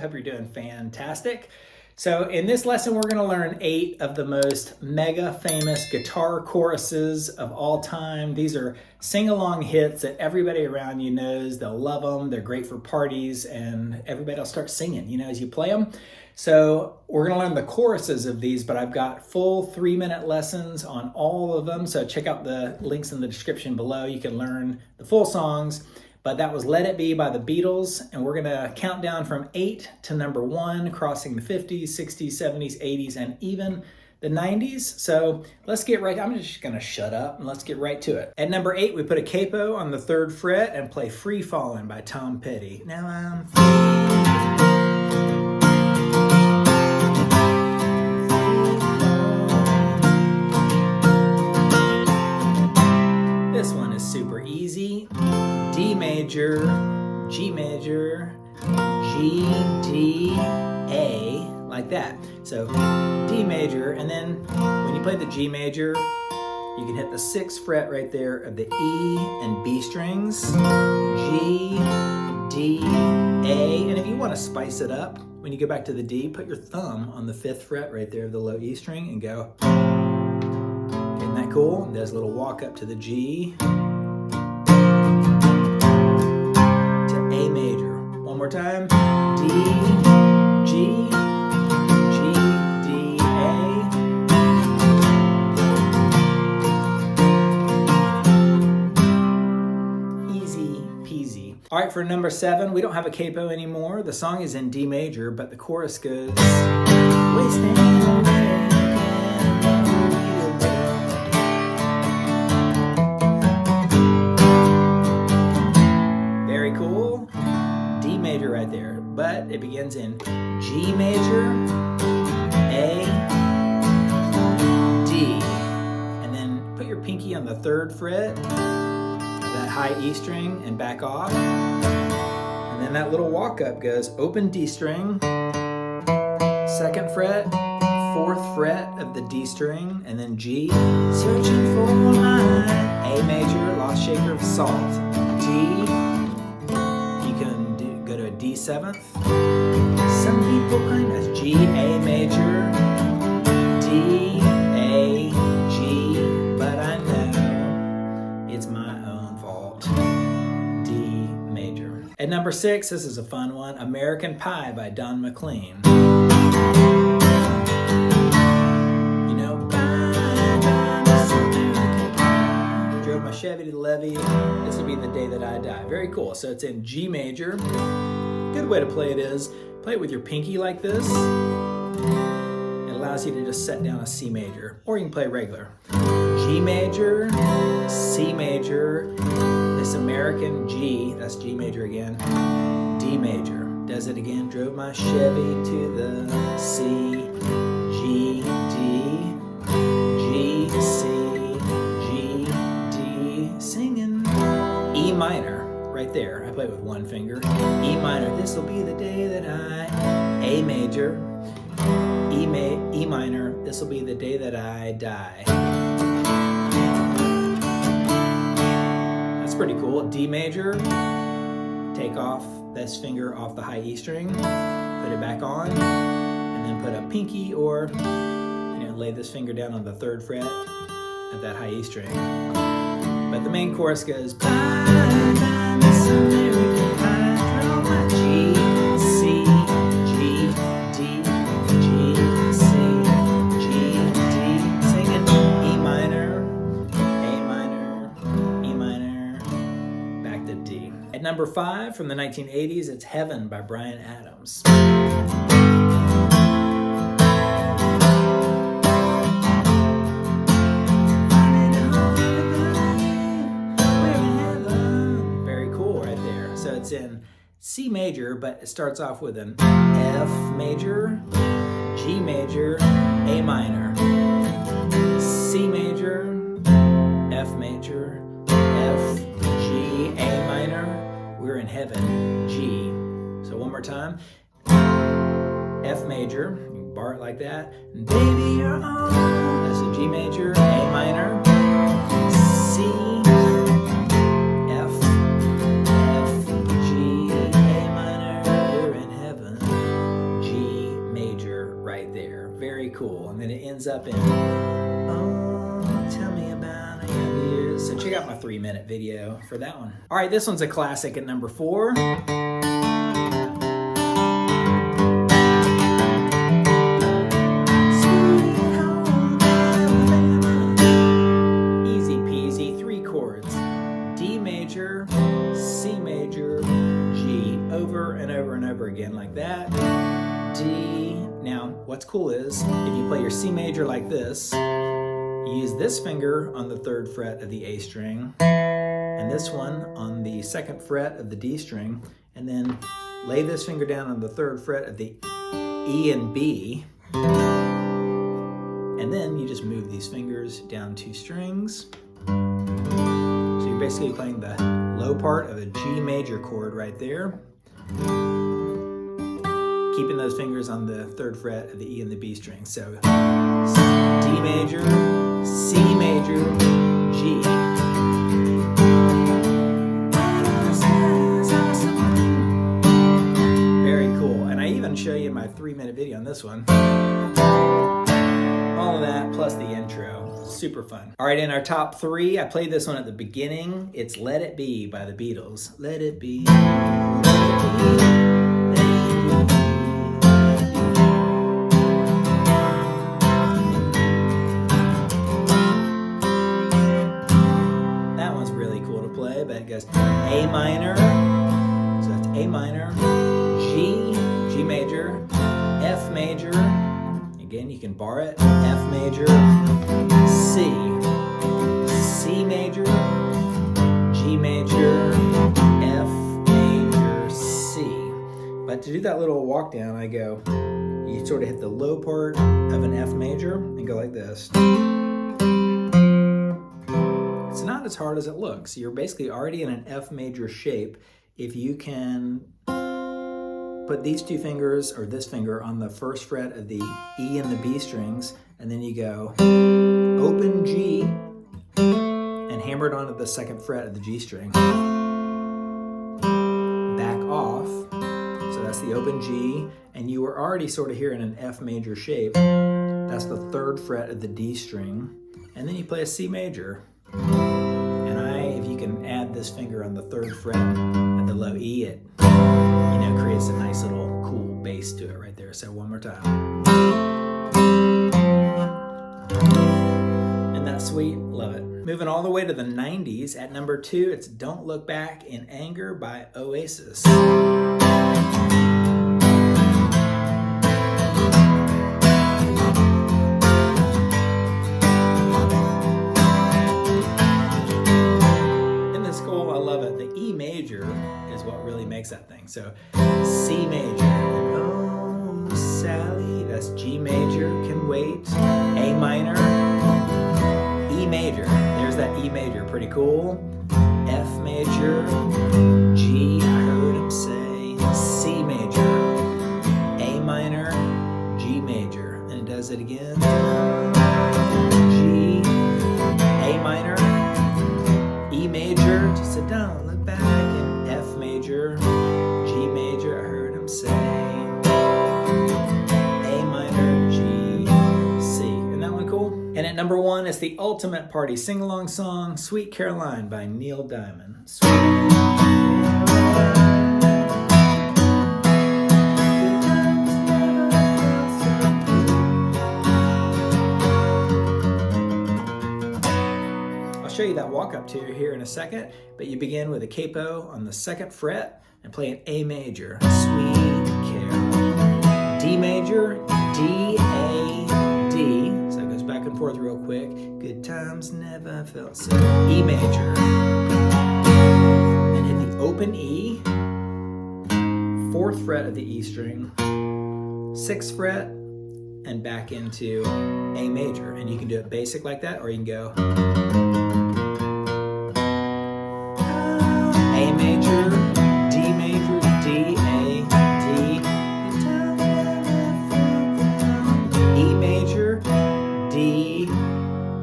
Hope you're doing fantastic. So in this lesson, we're going to learn 8 of the most mega famous guitar choruses of all time. These are sing-along hits that everybody around you knows. They'll love them. They're great for parties, and everybody will start singing, as you play them. So we're going to learn the choruses of these, but I've got full 3-minute lessons on all of them. So check out the links in the description below. You can learn the full songs. But that was Let It Be by the Beatles, and we're gonna count down from 8 to number 1, crossing the 50s, 60s, 70s, 80s, and even the 90s. So let's get right, I'm just gonna shut up and let's get right to it. At number 8, we put a capo on the 3rd fret and play Free Fallin' by Tom Petty. Now I'm free. This one is super easy. D major, G major, G, D, A, like that. So D major, and then when you play the G major, you can hit the 6th fret right there of the E and B strings, G, D, A, and if you want to spice it up, when you go back to the D, put your thumb on the 5th fret right there of the low E string and go. Isn't that cool? There's a little walk up to the G, one more time. D, G, G, D, A. Easy peasy. All right, for number 7, we don't have a capo anymore. The song is in D major, but the chorus goes, wasting away. Very cool. D major right there, but it begins in G major, A, D, and then put your pinky on the 3rd fret of that high E string and back off, and then that little walk up goes open D string, 2nd fret, 4th fret of the D string, and then G, searching for mine, A major, lost shaker of salt, D, D7th. Some people claim that's G, A major, D, A, G, but I know it's my own fault. D major. At number 6, this is a fun one, American Pie by Don McLean. Drove my Chevy to the levee. This will be the day that I die. Very cool. So it's in G major. Good way to play it is play it with your pinky like this. It allows you to just set down a C major, or you can play regular. G major, C major, this American G, that's G major again, D major. Does it again, drove my Chevy to the C, G, D, G, C, G, D, singing. E minor. Right there, I play it with one finger. E minor, this will be the day that I, A major, E minor, this will be the day that I die. That's pretty cool. D major, take off this finger off the high E string, put it back on, and then put a pinky or, lay this finger down on the 3rd fret of that high E string. But the main chorus goes, bye, bye. American Pie, drove my G, C, G, D, G, C, G, D, singing E minor, A minor, E minor, back to D. At number 5 from the 1980s, it's Heaven by Bryan Adams. It's in C major, but it starts off with an F major, G major, A minor, C major, F major, F, G, A minor. We're in heaven, G. So one more time. F major, you can bar it like that. Baby, you're on. That's a G major, A minor, C, F, F, G, A minor. We're in heaven. Very cool. And then it ends up in, oh, tell me about it. So check out my 3-minute video for that one. All right, this one's a classic at number 4. Easy peasy, 3 chords. D major, C major, G, over and over and over again like that. D. Now, what's cool is if you play your C major like this, you use this finger on the 3rd fret of the A string, and this one on the 2nd fret of the D string, and then lay this finger down on the 3rd fret of the E and B, and then you just move these fingers down 2 strings. So you're basically playing the low part of a G major chord right there, keeping those fingers on the 3rd fret of the E and the B string. So D major, C major, G. Very cool. And I even show you my 3-minute video on this one. All of that plus the intro. Super fun. All right, in our top 3, I played this one at the beginning. It's Let It Be by the Beatles. Let it be. Let it be. But it goes A minor, so that's A minor, G, G major, F major, again you can bar it, F major, C, C major, G major, F major, C. But to do that little walk down, I go, you sort of hit the low part of an F major and go like this. It's not as hard as it looks. You're basically already in an F major shape if you can put these 2 fingers or this finger on the 1st fret of the E and the B strings, and then you go open G and hammer it onto the 2nd fret of the G string. Back off, so that's the open G, and you were already sort of here in an F major shape. That's the 3rd fret of the D string, and then you play a C major. And if you can add this finger on the 3rd fret at the low E, it creates a nice little cool bass to it right there. So one more time. Isn't that sweet? Love it. Moving all the way to the 90s, at number 2, it's Don't Look Back in Anger by Oasis. Makes that thing. So C major, oh Sally, that's G major, can wait, A minor, E major, there's that E major, pretty cool, F major, G, I heard him say, C major, A minor, G major, and it does it again, G, A minor, E major, just sit down, look back, and F major, G major, I heard him say, A minor, G, C. Isn't that one cool? And at number 1 is the ultimate party sing-along song, Sweet Caroline by Neil Diamond. Sweet show you that walk up to here in a second, but you begin with a capo on the 2nd fret and play an A major, Sweet Caroline, D major, D, A, D, so it goes back and forth real quick, good times never felt so, E major, and hit the open E, 4th fret of the E string, 6th fret, and back into A major, and you can do it basic like that, or you can go A major, D major, D, A, D, E major, D,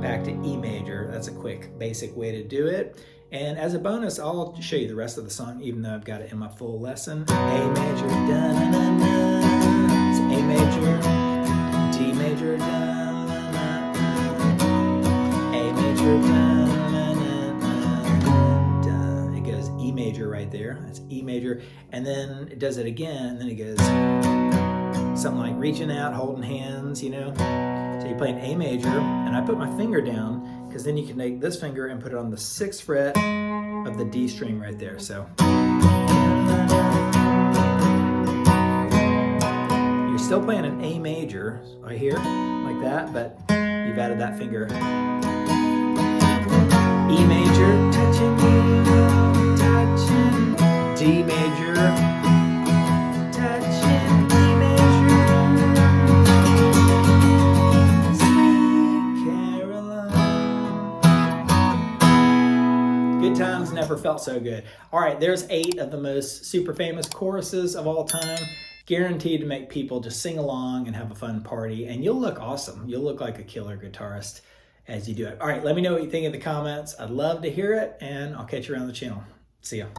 back to E major. That's a quick, basic way to do it. And as a bonus, I'll show you the rest of the song, even though I've got it in my full lesson. A major, da-na-na-na, it's A major, D major, major, da, la, la, la. A major, da, la, la, la, da. It goes E major right there. That's E major. And then it does it again, and then it goes something like reaching out, holding hands, you know. So you play an A major, and I put my finger down, because then you can take this finger and put it on the 6th fret of the D string right there. So you're still playing an A major right here, like that, but you've added that finger. E major, touching you, touching. D major, touching E major. Sweet Caroline. Good times never felt so good. All right, there's 8 of the most super famous choruses of all time. Guaranteed to make people just sing along and have a fun party, and you'll look awesome. You'll look like a killer guitarist as you do it. All right, let me know what you think in the comments. I'd love to hear it, and I'll catch you around the channel. See ya.